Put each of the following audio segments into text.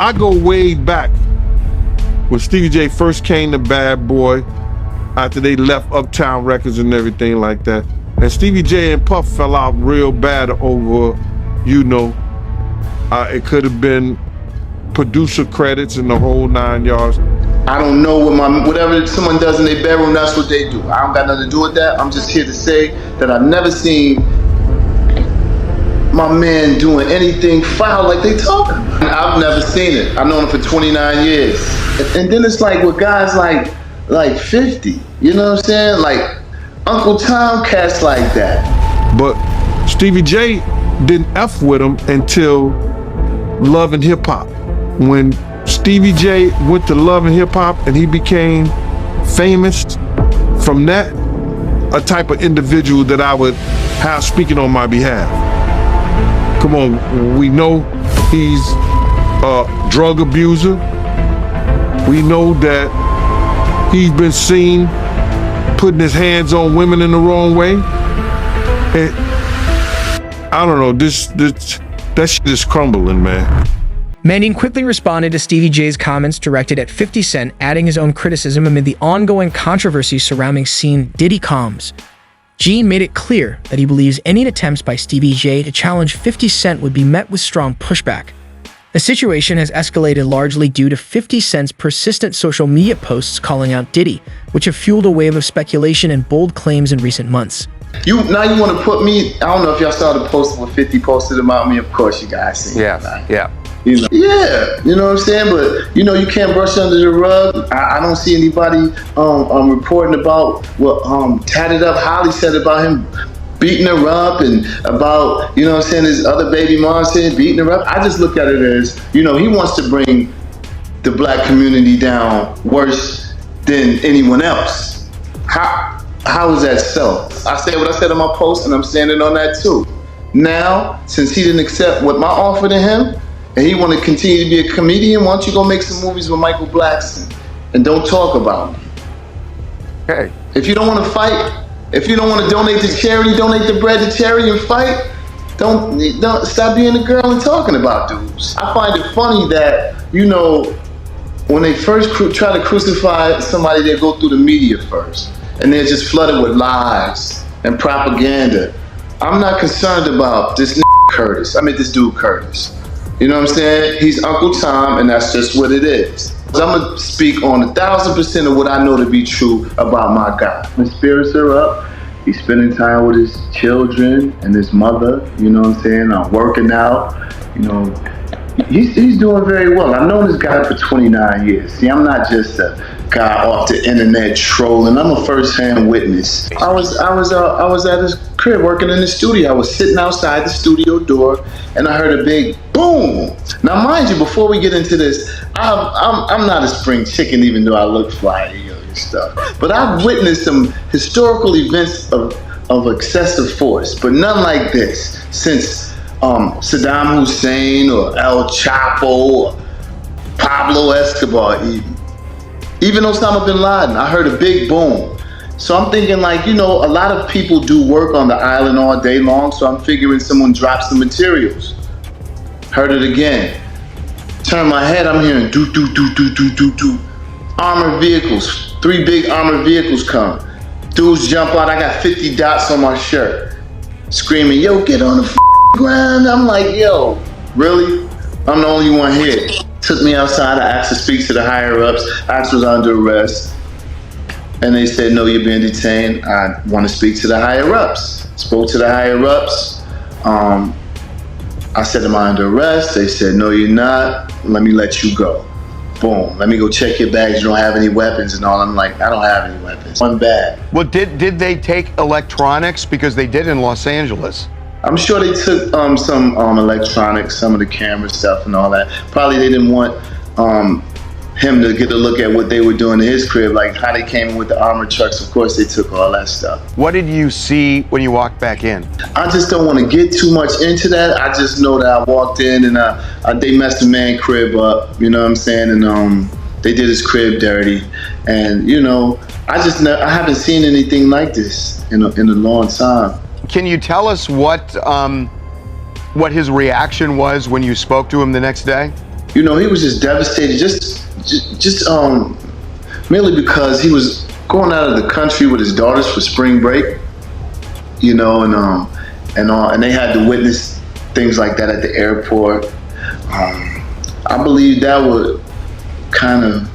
I go way back when Stevie J first came to Bad Boy, after they left Uptown Records and everything like that. And Stevie J and Puff fell out real bad over, it could have been producer credits and the whole 9 yards. I don't know whatever someone does in their bedroom, that's what they do. I don't got nothing to do with that. I'm just here to say that I've never seen my man doing anything foul like they talking about. I've never seen it. I've known him for 29 years. And then it's like with guys like 50, you know what I'm saying? Like Uncle Tom, cats like that. But Stevie J didn't F with him until Love and Hip Hop. When Stevie J went to Love and Hip Hop and he became famous from that, a type of individual that I would have speaking on my behalf. Come on, we know he's a drug abuser. We know that he's been seen putting his hands on women in the wrong way. And I don't know, that shit is crumbling, man. Manning quickly responded to Stevie J's comments directed at 50 Cent, adding his own criticism amid the ongoing controversy surrounding scene Diddy comms. Gene made it clear that he believes any attempts by Stevie J to challenge 50 Cent would be met with strong pushback. The situation has escalated largely due to 50 Cent's persistent social media posts calling out Diddy, which have fueled a wave of speculation and bold claims in recent months. Now you want to put me, I don't know if y'all saw the post where 50 posted about me. Of course you guys seen it. Right? Yeah. He's like, yeah, you know what I'm saying? But, you can't brush under the rug. I don't see anybody reporting about what Tatted Up Holly said about him beating her up and about, his other baby mom saying beating her up. I just look at it as, he wants to bring the black community down worse than anyone else. How is that so? I said what I said in my post and I'm standing on that too. Now, since he didn't accept what my offer to him, and he want to continue to be a comedian, why don't you go make some movies with Michael Blackson and don't talk about me? Okay. If you don't want to fight, if you don't want to donate to charity, donate the bread to charity and fight. Don't stop being a girl and talking about dudes. I find it funny that, when they first try to crucify somebody, they go through the media first. And they're just flooded with lies and propaganda. I'm not concerned about this Curtis. This dude Curtis. You know what I'm saying? He's Uncle Tom, and that's just what it is. I'm gonna speak on 1,000% of what I know to be true about my guy. My spirits are up. He's spending time with his children and his mother. You know what I'm saying? I'm working out. He's doing very well. I've known this guy for 29 years. See, I'm not just a guy off the internet trolling. I'm a first-hand witness. I was at his crib working in the studio. I was sitting outside the studio door, and I heard a big boom. Now, mind you, before we get into this, I'm not a spring chicken, even though I look fly and stuff. But I've witnessed some historical events of excessive force, but none like this since Saddam Hussein or El Chapo or Pablo Escobar even Osama bin Laden. I heard a big boom. So I'm thinking a lot of people do work on the island all day long, so I'm figuring someone dropped some materials. Heard it again. Turn my head, I'm hearing do. Armored vehicles, 3 big armored vehicles come. Dudes jump out, I got 50 dots on my shirt. Screaming, yo, get on the ground. I'm like, yo, really? I'm the only one here. Took me outside, I asked to speak to the higher ups. I was under arrest. And they said, no, you're being detained. I want to speak to the higher ups. Spoke to the higher ups. I said, am I under arrest? They said, no, you're not. Let me let you go. Boom. Let me go check your bags. You don't have any weapons and all. I'm like, I don't have any weapons. One bag. Well, did they take electronics? Because they did in Los Angeles. I'm sure they took some electronics, some of the camera stuff and all that. Probably they didn't want him to get a look at what they were doing in his crib, like how they came in with the armored trucks. Of course, they took all that stuff. What did you see when you walked back in? I just don't want to get too much into that. I just know that I walked in and they messed the man crib up, you know what I'm saying? And they did his crib dirty. And, I haven't seen anything like this in a long time. Can you tell us what his reaction was when you spoke to him the next day? You know, he was just devastated, merely because he was going out of the country with his daughters for spring break. You know, and they had to witness things like that at the airport. I believe that would kind of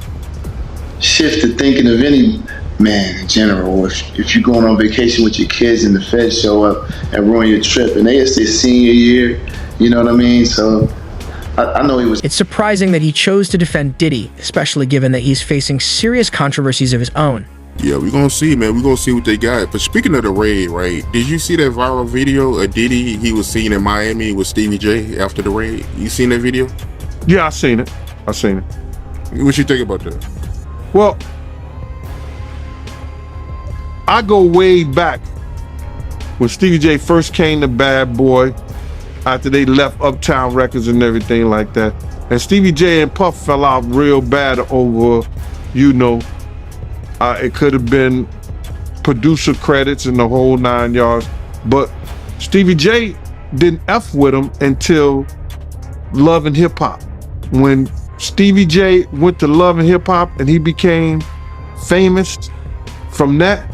shift the thinking of any man in general. If you're going on vacation with your kids and the feds show up and ruin your trip, and it's their senior year, you know what I mean? So I know he was. It's surprising that he chose to defend Diddy, especially given that he's facing serious controversies of his own. Yeah, we're gonna see, man. We're gonna see what they got. But speaking of the raid, right? Did you see that viral video of Diddy? He was seen in Miami with Stevie J after the raid. You seen that video? Yeah, I seen it. What you think about that? Well, I go way back when Stevie J first came to Bad Boy, after they left Uptown Records and everything like that. And Stevie J and Puff fell out real bad over, you know, it could have been producer credits and the whole 9 yards. But Stevie J didn't F with him until Love and Hip Hop. When Stevie J went to Love and Hip Hop and he became famous from that,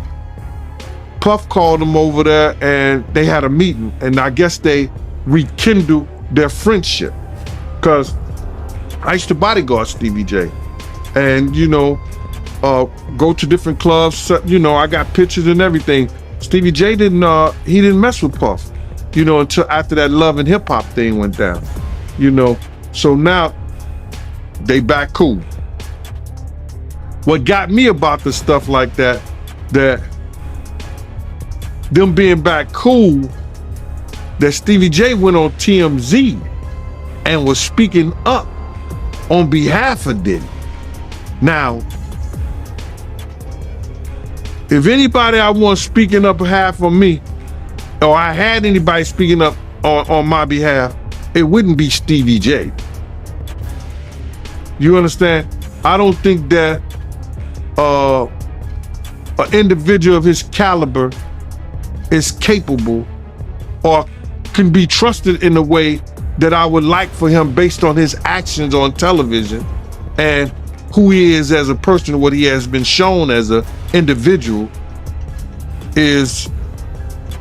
Puff called him over there and they had a meeting. And I guess they rekindled their friendship. Because I used to bodyguard Stevie J. And, you know, go to different clubs, you know, I got pictures and everything. Stevie J didn't mess with Puff, you know, until after that Love and Hip Hop thing went down, you know. So now they back cool. What got me about the stuff like that them being back cool, that Stevie J went on TMZ and was speaking up on behalf of Diddy. Now, if anybody I want speaking up behalf of me, or I had anybody speaking up on my behalf, it wouldn't be Stevie J. You understand? I don't think that an individual of his caliber is capable or can be trusted in a way that I would like for him based on his actions on television and who he is as a person, what he has been shown as an individual, is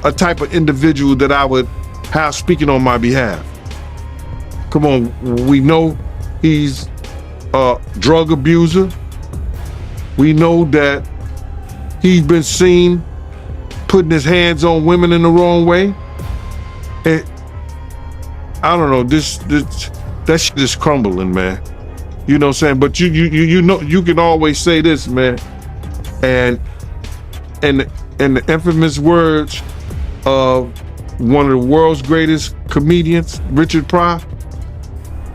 a type of individual that I would have speaking on my behalf. Come on, we know he's a drug abuser. We know that he's been seen putting his hands on women in the wrong way. And I don't know, that shit is crumbling, man. You know what I'm saying? But you know, you can always say this, man. And the infamous words of one of the world's greatest comedians, Richard Pryor,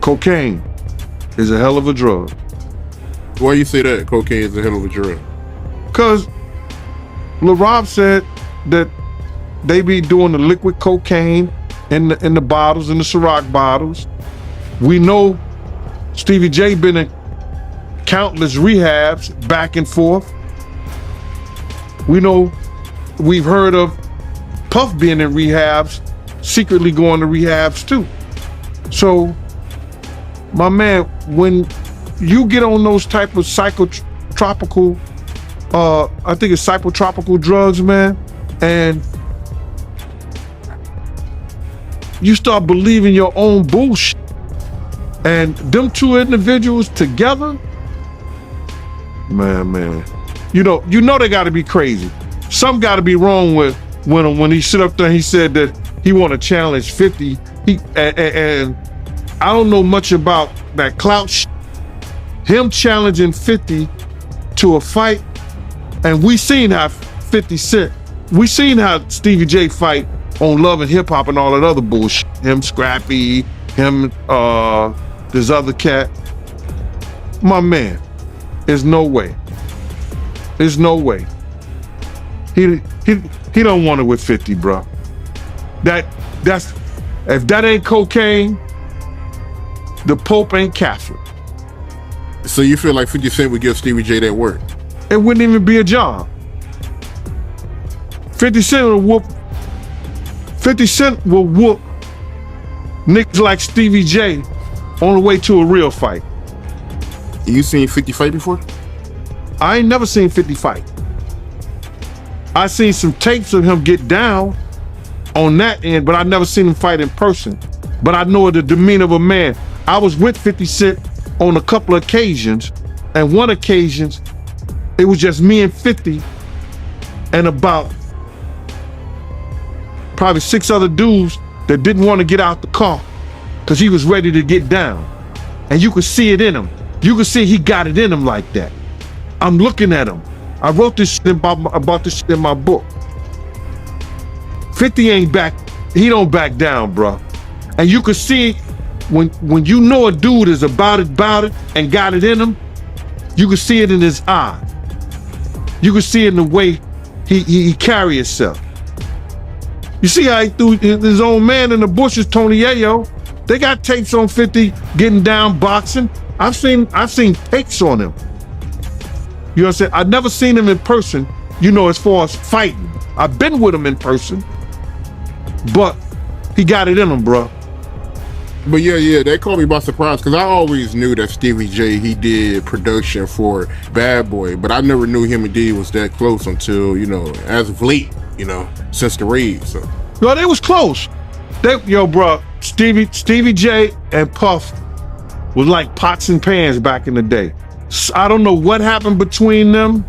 cocaine is a hell of a drug. Why you say that cocaine is a hell of a drug? Because Lil Rob said that they be doing the liquid cocaine in the bottles, in the Ciroc bottles. We know Stevie J been in countless rehabs back and forth. We know, we've heard of Puff being in rehabs, secretly going to rehabs too. So, my man, when you get on those type of psychotropical, I think it's psychotropical drugs, man, and you start believing your own bullshit, and them two individuals together, man, you know they gotta be crazy. Something gotta be wrong with when he sit up there and he said that he wanna challenge 50. And I don't know much about that clout shit. Him challenging 50 to a fight, and we seen how 50 Cent, we seen how Stevie J fight on Love and Hip Hop and all that other bullshit. Him Scrappy, him this other cat. My man, there's no way. There's no way. He don't want it with 50, bro. That's if that ain't cocaine, the Pope ain't Catholic. So you feel like 50 Cent would give Stevie J that work? It wouldn't even be a job. 50 Cent will whoop niggas like Stevie J on the way to a real fight. You seen 50 fight before? I ain't never seen 50 fight. I seen some tapes of him get down on that end, but I never seen him fight in person. But I know the demeanor of a man. I was with 50 Cent on a couple of occasions, and one occasion, it was just me and 50 and about probably 6 other dudes that didn't want to get out the car because he was ready to get down. And you could see it in him. You could see he got it in him like that. I'm looking at him. I wrote this shit about this shit in my book. 50 ain't back, he don't back down, bro. And you could see when you know a dude is about it, and got it in him, you could see it in his eye. You could see it in the way he carry himself. You see how he threw his own man in the bushes, Tony Yayo. They got tapes on 50 getting down boxing. I've seen tapes on him. You know what I'm saying? I've never seen him in person, as far as fighting. I've been with him in person, but he got it in him, bro. But yeah, that caught me by surprise because I always knew that Stevie J, he did production for Bad Boy, but I never knew him and Diddy was that close until, as of late, since the raid. So. Yo, they was close. Bro, Stevie J and Puff was like pots and pans back in the day. I don't know what happened between them,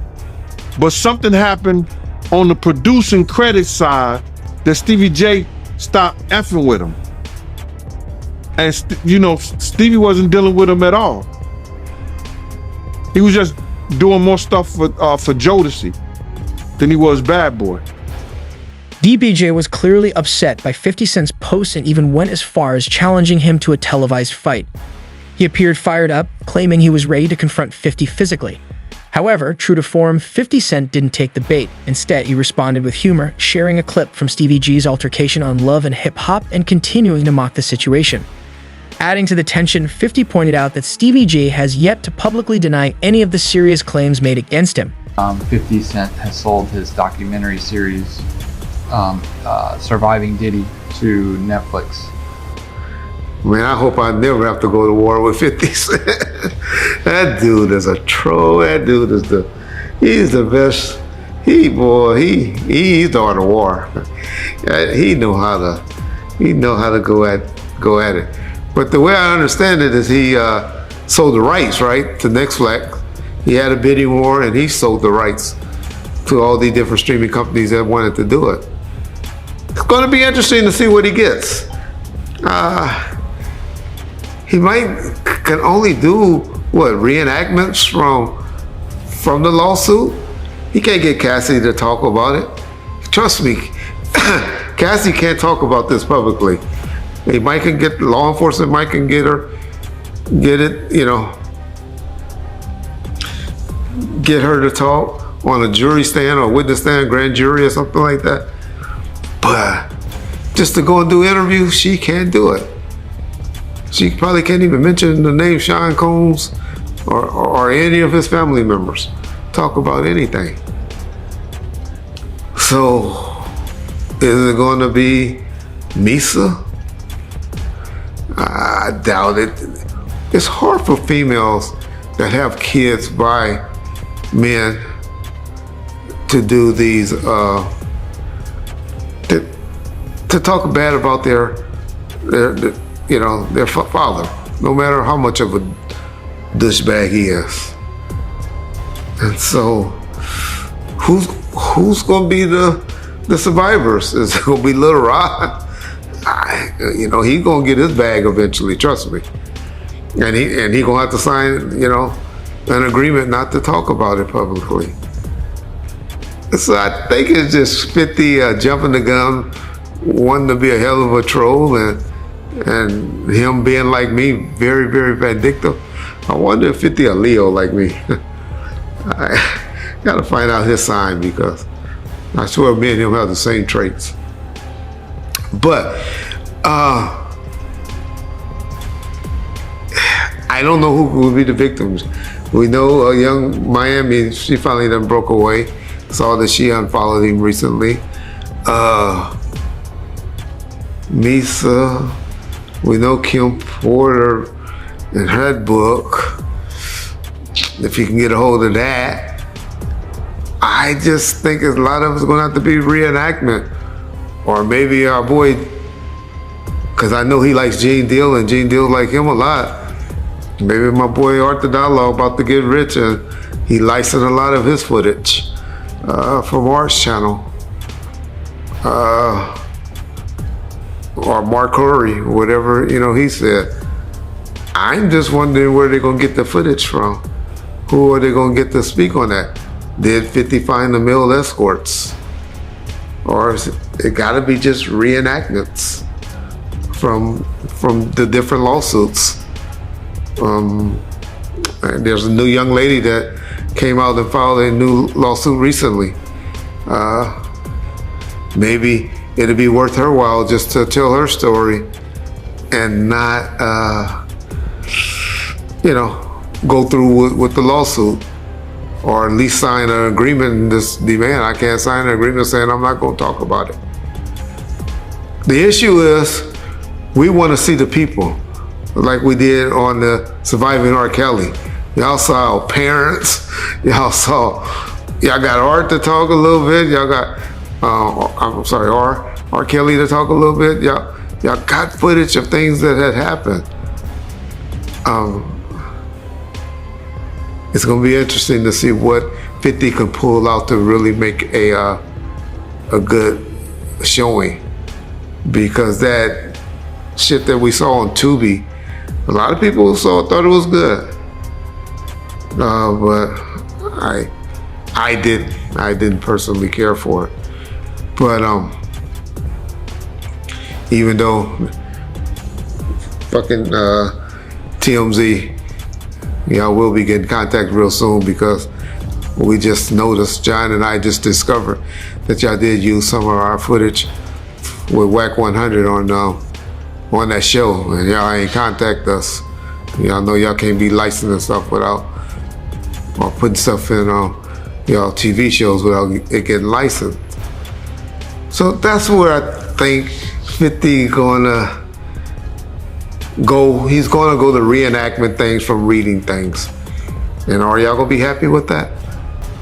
but something happened on the producing credit side that Stevie J stopped effing with him. And Stevie wasn't dealing with him at all. He was just doing more stuff for Jodeci than he was Bad Boy. DBJ was clearly upset by 50 Cent's posts and even went as far as challenging him to a televised fight. He appeared fired up, claiming he was ready to confront 50 physically. However, true to form, 50 Cent didn't take the bait. Instead, he responded with humor, sharing a clip from Stevie G's altercation on Love and Hip Hop and continuing to mock the situation. Adding to the tension, 50 pointed out that Stevie J has yet to publicly deny any of the serious claims made against him. 50 Cent has sold his documentary series, Surviving Diddy, to Netflix. Man, I hope I never have to go to war with 50 Cent. That dude is a troll. That dude is he's the best. He's the art of war. He know how to go at it. But the way I understand it is he sold the rights, right, to Netflix. He had a bidding war and he sold the rights to all the different streaming companies that wanted to do it. It's going to be interesting to see what he gets. He can only do reenactments from the lawsuit. He can't get Cassie to talk about it. Trust me, Cassie can't talk about this publicly. He might can get law enforcement, might can get her to talk on a jury stand or witness stand, grand jury or something like that. But just to go and do interviews, she can't do it. She probably can't even mention the name Sean Combs or any of his family members. Talk about anything. So, is it going to be Misa? I doubt it. It's hard for females that have kids by men to do these, to talk bad about their father, no matter how much of a douchebag he is. And so, who's going to be the survivors? Is it going to be Lil Rod? He's going to get his bag eventually, trust me. And he going to have to sign, an agreement not to talk about it publicly. So I think it's just 50 jumping the gun, wanting to be a hell of a troll, and him being like me, very, very vindictive. I wonder if 50 a Leo like me. I gotta find out his sign because I swear me and him have the same traits. But I don't know who will be the victims. We know a young Miami, she finally done broke away. Saw that she unfollowed him recently. Misa, we know Kim Porter and her book, if you can get a hold of that. I just think a lot of it's gonna have to be reenactment. Or maybe our boy, because I know he likes Gene Deal and Gene Deal like him a lot. Maybe my boy Arthur Dialogue about to get rich and he licensed a lot of his footage from Art's channel. Or Mark Curry, whatever, he said. I'm just wondering where they're gonna get the footage from. Who are they gonna get to speak on that? Did 50 find the male escorts? Or is it gotta be just reenactments from the different lawsuits? And there's a new young lady that came out and filed a new lawsuit recently. Maybe it'd be worth her while just to tell her story and not, go through with the lawsuit, or at least sign an agreement and just demand. I can't sign an agreement saying I'm not going to talk about it. The issue is we want to see the people, like we did on the Surviving R. Kelly. Y'all saw parents. Y'all got Art to talk a little bit. Y'all got, R. Kelly to talk a little bit. Y'all got footage of things that had happened. It's gonna be interesting to see what 50 can pull out to really make a good showing, because that shit that we saw on Tubi, a lot of people who saw it thought it was good, but I didn't personally care for it. But even though fucking TMZ, y'all will be getting contact real soon, because we just noticed, John and I just discovered that y'all did use some of our footage with WAC 100 on that show, and y'all ain't contact us. Y'all know y'all can't be licensing stuff without, or putting stuff in y'all TV shows without it getting licensed. So that's where I think 50 gonna go. He's gonna go to reenactment things from reading things. And are y'all gonna be happy with that?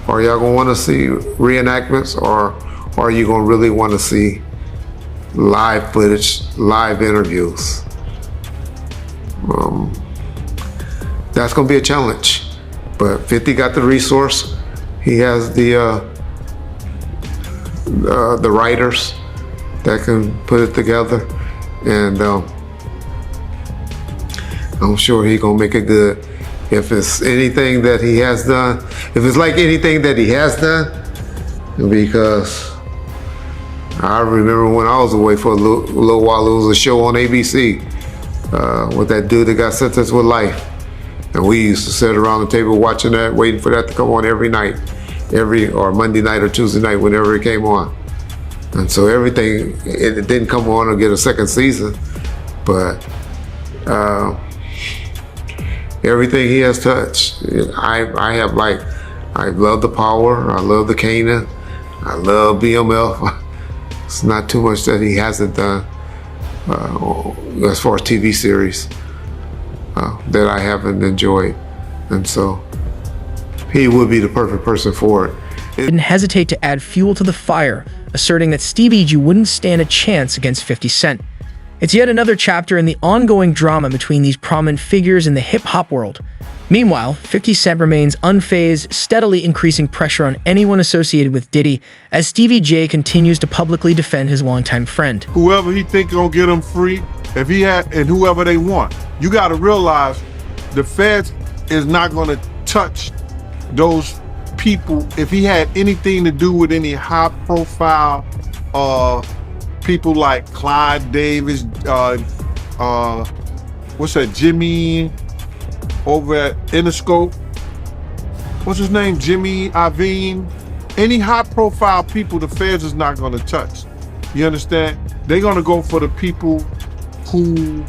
Are y'all gonna wanna see reenactments, or are you gonna really wanna see live footage, live interviews? That's gonna be a challenge. But 50 got the resource. He has the writers that can put it together, and I'm sure he gonna make it good. If it's anything that he has done, if it's like anything that he has done, because I remember when I was away for a little while, it was a show on ABC with that dude that got sentenced with life. And we used to sit around the table watching that, waiting for that to come on every night, or Monday night or Tuesday night, whenever it came on. And so everything, it didn't come on or get a second season, but everything he has touched, I love the Power, I love the Kanan, I love BMF. It's not too much that he hasn't done as far as TV series that I haven't enjoyed. And so he would be the perfect person for it. Didn't hesitate to add fuel to the fire, asserting that Stevie J wouldn't stand a chance against 50 Cent. It's yet another chapter in the ongoing drama between these prominent figures in the hip-hop world. Meanwhile, 50 Cent remains unfazed, steadily increasing pressure on anyone associated with Diddy, as Stevie J continues to publicly defend his longtime friend. Whoever he think gonna get him free, if he had, and whoever they want, you gotta realize the feds is not gonna touch those people. If he had anything to do with any high-profile people like Clyde Davis, what's that, Jimmy over at Interscope, what's his name, Jimmy Iovine, any high-profile people, the feds is not gonna touch. You understand? They're gonna go for the people who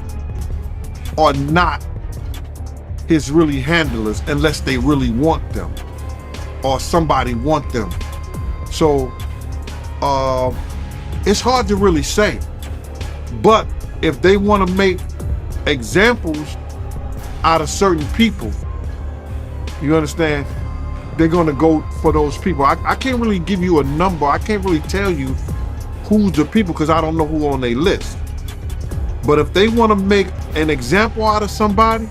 are not his really handlers, unless they really want them or somebody want them. So it's hard to really say, but if they want to make examples out of certain people, you understand, they're gonna go for those people. I can't really give you a number. I can't really tell you who's the people because I don't know who on their list. But if they wanna make an example out of somebody,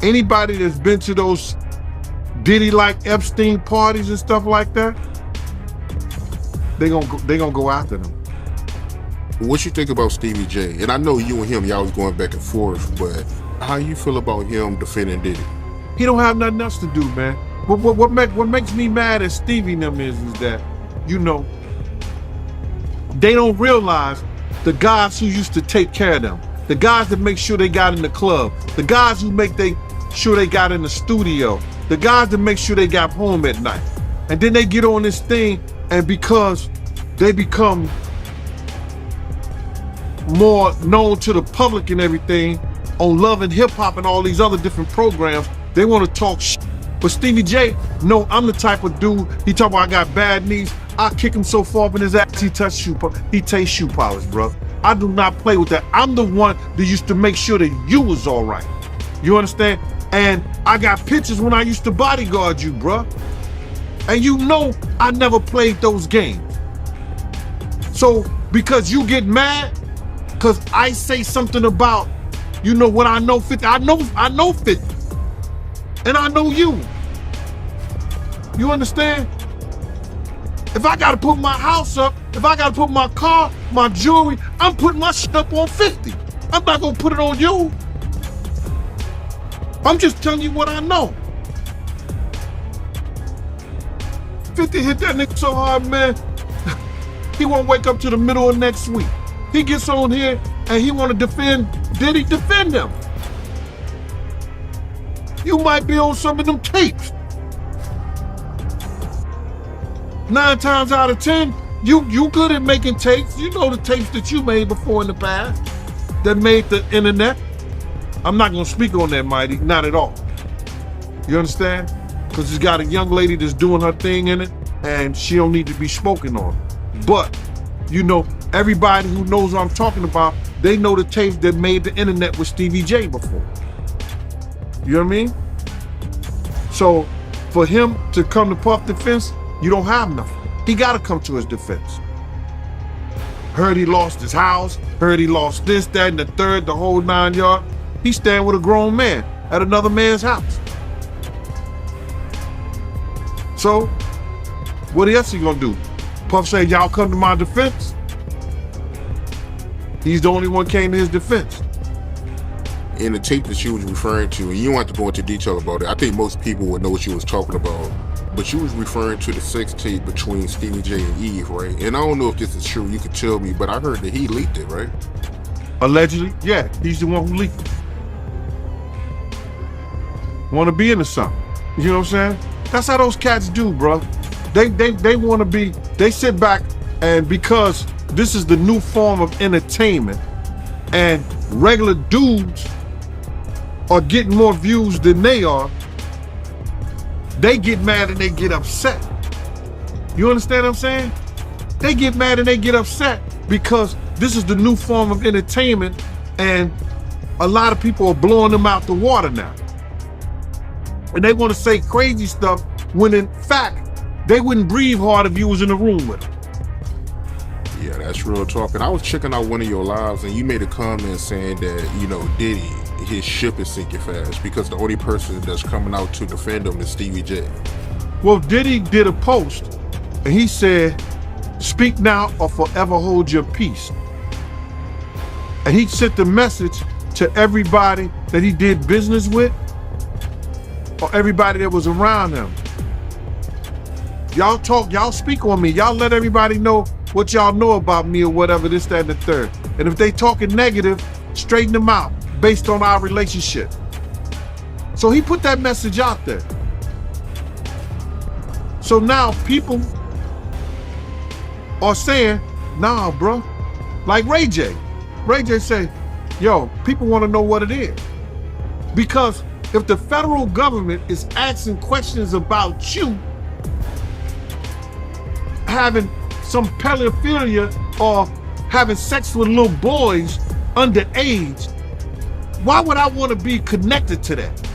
anybody that's been to those Diddy-like Epstein parties and stuff like that, they gonna go after them. What you think about Stevie J? And I know you and him, y'all was going back and forth, but how you feel about him defending Diddy? He don't have nothing else to do, man. What makes me mad at Stevie and them is that, you know, they don't realize the guys who used to take care of them, the guys that make sure they got in the club, the guys who make sure they got in the studio, the guys that make sure they got home at night. And then they get on this thing, and because they become more known to the public and everything on Love and Hip Hop and all these other different programs, they want to talk shit. But Stevie J, no, I'm the type of dude, he talk about I got bad knees, I kick him so far up in his ass, he tastes shoe polish, bro. I do not play with that. I'm the one that used to make sure that you was all right. You understand? And I got pictures when I used to bodyguard you, bro. And you know I never played those games. So because you get mad, because I say something about, you know, when I know 50, I know 50. And I know you. You understand? If I gotta put my house up, if I gotta put my car, my jewelry, I'm putting my shit up on 50. I'm not gonna put it on you. I'm just telling you what I know. 50 hit that nigga so hard, man, he won't wake up to the middle of next week. He gets on here and he wanna defend Diddy, defend him. You might be on some of them tapes. 9 times out of 10, you good at making tapes. You know the tapes that you made before in the past that made the internet. I'm not gonna speak on that, Mighty, not at all. You understand? Because it's got a young lady that's doing her thing in it and she don't need to be spoken on. But, you know, everybody who knows what I'm talking about, they know the tapes that made the internet with Stevie J before. You know what I mean? So for him to come to Puff defense, you don't have nothing. He gotta come to his defense. Heard he lost his house, heard he lost this, that, and the third, the whole 9 yards. He's standing with a grown man at another man's house. So, what else he gonna do? Puff said, y'all come to my defense? He's the only one came to his defense. In the tape that you was referring to, and you don't have to go into detail about it, I think most people would know what you was talking about, but you was referring to the sex tape between Stevie J and Eve, right? And I don't know if this is true, you could tell me, but I heard that he leaked it, right? Allegedly, yeah, he's the one who leaked it. Want to be into something, you know what I'm saying? That's how those cats do, bro. They want to be, they sit back, and because this is the new form of entertainment, and regular dudes are getting more views than they are, they get mad and they get upset. You understand what I'm saying? They get mad and they get upset because this is the new form of entertainment and a lot of people are blowing them out the water now. And they want to say crazy stuff when in fact, they wouldn't breathe hard if you was in the room with them. Yeah, that's real talk. And I was checking out one of your lives and you made a comment saying that, you know, Diddy, his ship is sinking fast because the only person that's coming out to defend him is Stevie J. Well, Diddy did a post and he said, speak now or forever hold your peace. And he sent the message to everybody that he did business with or everybody that was around him. Y'all talk, y'all speak on me. Y'all let everybody know what y'all know about me or whatever, this, that, and the third. And if they talking negative, straighten them out based on our relationship. So he put that message out there. So now people are saying, nah, bro. Like Ray J. Ray J say, yo, people want to know what it is. Because if the federal government is asking questions about you, having some pedophilia or having sex with little boys underage, why would I want to be connected to that?